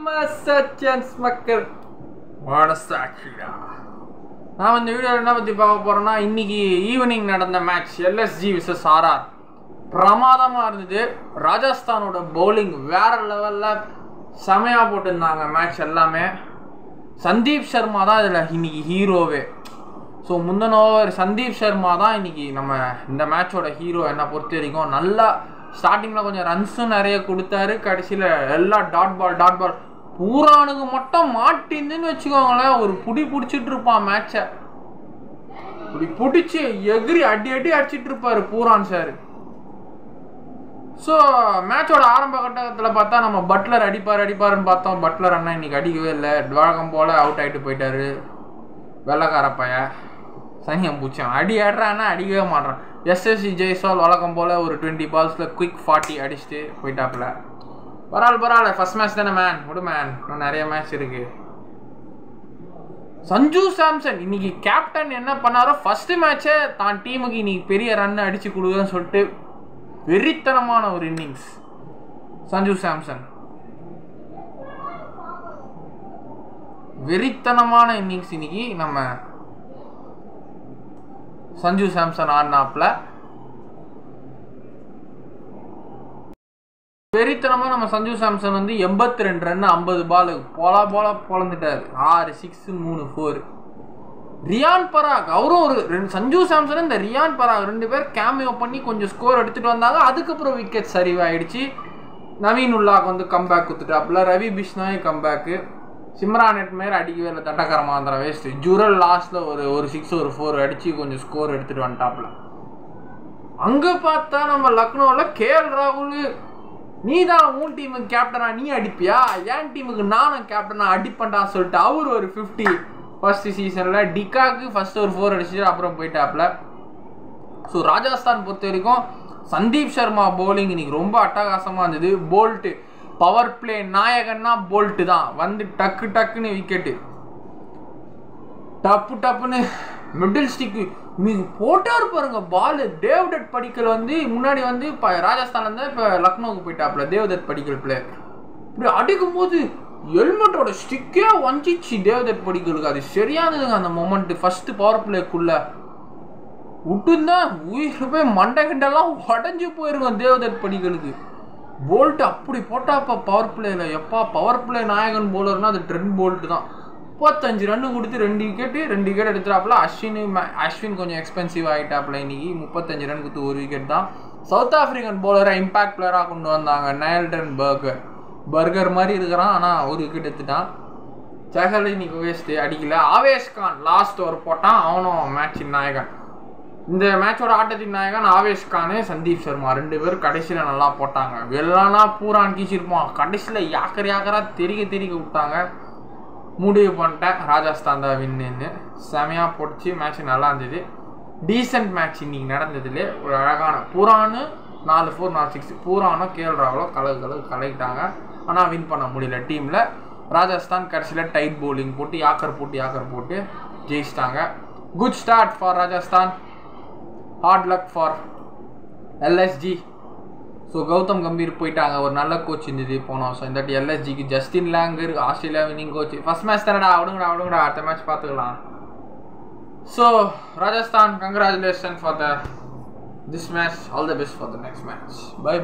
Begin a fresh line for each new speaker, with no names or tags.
மசாச்சன்ஸ் மக்கள் மனசாட்சிடா. நான் இந்த வீடியோ என்ன பற்றி பார்க்க போகிறேன்னா, இன்றைக்கி ஈவினிங் நடந்த மேட்ச் எல்எஸ்ஜி விசஸ் ஆர்ஆர் பிரமாதமாக இருந்தது. ராஜஸ்தானோட பவுலிங் வேறு லெவலில் செமையாக போட்டிருந்தாங்க. மேட்ச் எல்லாமே சந்தீப் சர்மா தான் இதில் இன்றைக்கி ஹீரோவே. ஸோ முந்தின ஓவர் சந்தீப் சர்மா தான் இன்றைக்கி நம்ம இந்த மேட்சோட ஹீரோ. என்னை பொறுத்த வரைக்கும் நல்லா ஸ்டார்டிங்கில் கொஞ்சம் ரன்ஸும் நிறைய கொடுத்தாரு. கடைசியில் எல்லாம் டாட் பால் பூரானுக்கு மட்டும் மாட்டின்னு வச்சுக்கோங்களேன். ஒரு பிடிச்சிட்டு இருப்பான் மேட்சை, இப்படி பிடிச்சி எகிரி அடி அடிச்சிட்டு இருப்பாரு பூரான் சார். ஸோ மேட்சோட ஆரம்ப கட்டத்தில் பார்த்தா நம்ம பட்லர் அடிப்பாருன்னு பார்த்தோம். பட்லர் அண்ணா இன்னைக்கு அடிக்கவே இல்லை. வழக்கம் போல் அவுட் ஆகிட்டு போயிட்டாரு. வெள்ளக்கார பையன் சனியம் பூச்சான் ஆடுறான்னா அடிக்கவே மாட்டான். எஸ்எஸ்சி ஜெய்ஸ்வால் வழக்கம் போல் ஒரு 20 பால்ஸில் குயிக் 40 அடிச்சுட்டு போயிட்டாப்புல. பரவாயில்ல ஃபர்ஸ்ட் மேட்ச் தானே மேன், விடு மேன், இன்னும் நிறைய மேட்ச் இருக்கு. சஞ்சு சாம்சன் இன்னைக்கு கேப்டன் என்ன பண்ணாரோ, ஃபர்ஸ்ட் மேட்சே தான் டீமுக்கு இன்னைக்கு பெரிய ரன் அடிச்சு கொடுக்குன்னு சொல்லிட்டு வெறித்தனமான ஒரு இன்னிங்ஸ் சஞ்சு சாம்சன். வெறித்தனமான இன்னிங்ஸ் இன்னைக்கு நம்ம சஞ்சு சாம்சன் ஆடினாப்ல. வெறித்தனமா நம்ம சஞ்சு சாம்சன் வந்து 82 ரன் 50 பாலு போல பொழந்துட்டாரு. 6 6 3 4. ரியான் பராக் அவரும் ஒரு சஞ்சு சாம்சன் இந்த ரியான் பராக் 2 பேர் கேமியோ பண்ணி கொஞ்சம் ஸ்கோர் எடுத்துட்டு வந்தாங்க. அதுக்கப்புறம் விக்கெட் சரிவாயிடுச்சு. நவீன் உல்லாக்கு வந்து கம்பேக் கொடுத்துட்டாப்புல. ரவி பிஷ்னாய் கம்பேக்கு. சிம்ரான் நெட்மேர் அடிக்கவே இல்லை, தட்டக்கரமாந்திரம் வேஸ்ட். ஜுரல் லாஸ்ட்டில் ஒரு 6 ஒரு 4 அடித்து கொஞ்சம் ஸ்கோர் எடுத்துகிட்டு வந்துட்டாப்புல. அங்கே பார்த்தா நம்ம லக்னோவில் கேஎல் ராகுல், நீ தான் உன் டீமுக்கு கேப்டனா, நீ அடிப்பியா, என் டீமுக்கு நானும் கேப்டனா அடிப்பேன்டா சொல்லிட்டு அவர் ஒரு 50 ஃபர்ஸ்ட் சீசனில். டிகாக்கு ஃபர்ஸ்ட் ஒரு 4 அடிச்சுட்டு அப்புறம் போயிட்டாப்புல. ஸோ ராஜஸ்தான் பொறுத்த வரைக்கும் சந்தீப் சர்மா பவுலிங் இன்னைக்கு ரொம்ப அட்டகாசமாக இருந்தது. போல்ட்டு பவர் பிளே நாயகன்னா போல்ட்டு தான். வந்து டக்குன்னு விக்கெட்டு, டப்புன்னு மிடில் ஸ்டிக்கு இன்னைக்கு போட்டாரு பாருங்க பால். தேவ்தத் படிக்கல் வந்து முன்னாடி வந்து ராஜஸ்தான் இருந்தால் இப்போ லக்னோவுக்கு போயிட்டாப்புல. தேவ்தத் படிக்கல் பிளேயர் இப்படி அடிக்கும் போது ஹெல்மெட்டோட ஸ்டிக்கே வஞ்சிச்சு தேவ்தத் படிக்கலுக்கு. அது சரியானதுங்க அந்த மொமெண்ட். ஃபர்ஸ்ட் பவர் பிளேக்குள்ள விட்டுருந்தா உயிர் போய் மண்டை கிண்டெல்லாம் உடஞ்சி போயிருக்கோம் தேவ்தத் படிக்கலுக்கு. போல்ட் அப்படி போட்டாப்பா பவர் பிளேல. எப்பா பவர் பிளே நாயகன் போலர்னா அது ட்ரெண்ட் போல்ட் தான். 35 ரன்னு கொடுத்து 2 விக்கெட் எடுத்துட்டாப்புல. அஸ்வின் கொஞ்சம் எக்ஸ்பென்சிவ் ஆகிட்டாப்புல. இன்னைக்கு 35 ரன் கொடுத்து 1 விக்கெட் தான். சவுத் ஆப்பிரிக்கன் போலரை இம்பாக்ட் பிளேயராக கொண்டு வந்தாங்க நைல்டன் பர்கர் மாதிரி இருக்கிறான், ஆனால் 1 விக்கெட் எடுத்துட்டான். சஹல் இன்னைக்கு வேஸ்ட்டு, அடிக்கல. ஆவேஷ் கான் லாஸ்ட் ஓவர் போட்டான், அவனும் மேட்சின் நாயகன். இந்த மேட்சோட ஆட்டத்தின் நாயகன் ஆவேஷ் கானு, சந்தீப் சர்மா 2 பேர் கடைசியில் நல்லா போட்டாங்க. வெள்ளானா பூரான் கீச்சிருப்பான். கடைசியில் யாக்கரா தெறிக்க விட்டாங்க. முடிவு பண்ணிட்டேன் ராஜஸ்தான் தான் வின்னு. செமையாக போட்டுச்சு. மேட்ச் நல்லா இருந்தது. டீசென்ட் மேட்ச் இன்னைக்கு நடந்ததுலே ஒரு அழகான. பூரானு 4 4 4 6 பூரானோ கேஎல் ராகுலோ கலக்கிட்டாங்க. ஆனால் வின் பண்ண முடியல டீமில். ராஜஸ்தான் கடைசியில் டைட் பவுலிங் போட்டு யாக்கர் போட்டு ஜெயிச்சிட்டாங்க. Good start for Rajasthan. Hard luck for LSG. So Gautam Gambhir போயிட்டாங்க. ஒரு நல்ல கோச் இருந்தது போன வருஷம். இந்த வாட்டி எல்எஸ்ஜிக்கு Justin Langer Australia winning coach. First match தானடா, விடுங்கடா அடுத்த மேட்ச் பார்த்துக்கலாம். So Rajasthan, congratulation for this match. All the best for the next match. By.